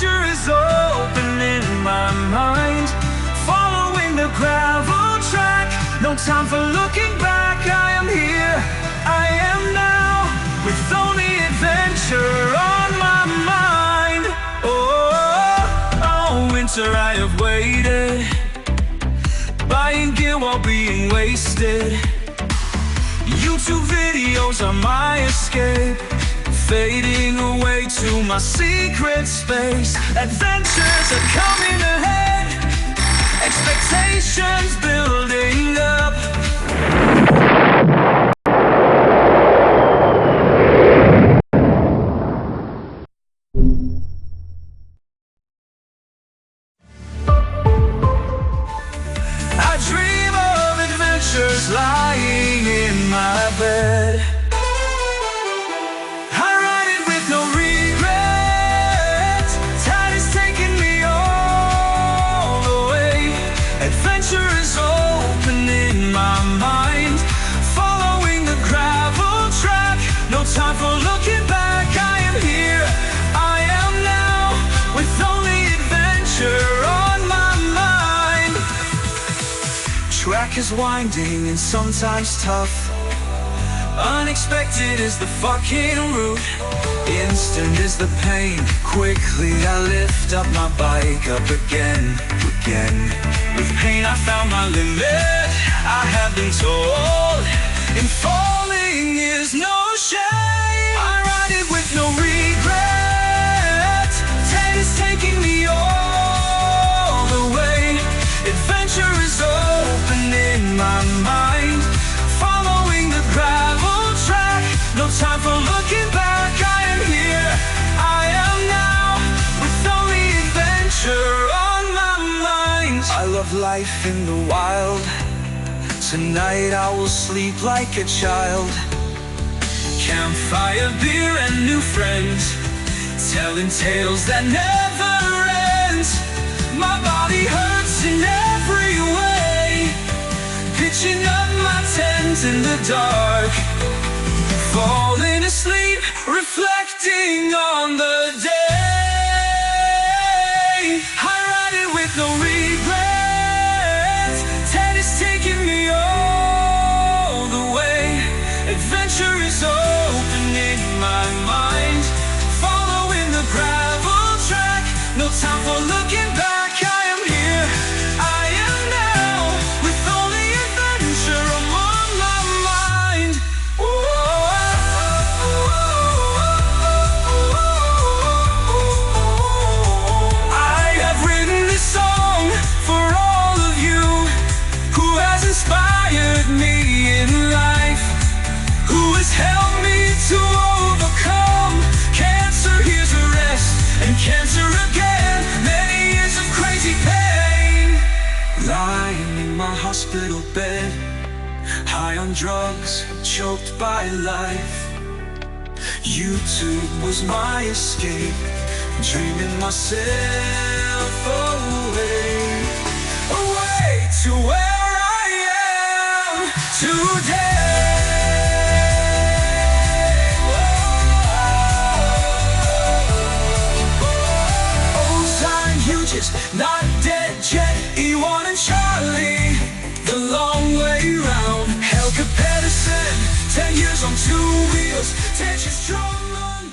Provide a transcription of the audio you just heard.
adventure is open in my mind, following the gravel track. No time for looking back. I am here, I am now, with only adventure on my mind. Oh, winter I have waited, buying gear while being wasted. YouTube videos are my escape, fading away to my secret space. Adventures are coming ahead, expectations building up. I dream of adventures lying in my bed. Time for looking back. I am here, I am now, with only adventure on my mind. Track is winding and sometimes tough, unexpected is the fucking route, instant is the pain. Quickly I lift up my bike up again. With pain I found my limit, I have been told, and falling is no shame. I ride it with no regret. Is taking me all the way. Adventure is open in my mind, following the gravel track. No time for looking back. I am here, I am now, with only adventure on my mind. I love life in the wild. Tonight I will sleep like a child. Campfire, beer and new friends, telling tales that never end. My body hurts in every way, pitching up my tent in the dark, falling asleep, reflecting on the day. I ride it with no regrets. Ted is taking me all the way. Adventure is open in my mind, following the gravel track. No time for looking back. I am here, I am now, with only adventure on my mind. I have written this song for all of you who has inspired me in life, who has helped me to overcome cancer. Here's a rest, and cancer again. Many years of crazy pain, lying in my hospital bed, high on drugs, choked by life. YouTube was my escape, dreaming myself away, away to where I am today. Not dead yet, E1 and Charlie, the long way round. Helga Pedersen, 10 years on 2 wheels, tension strong on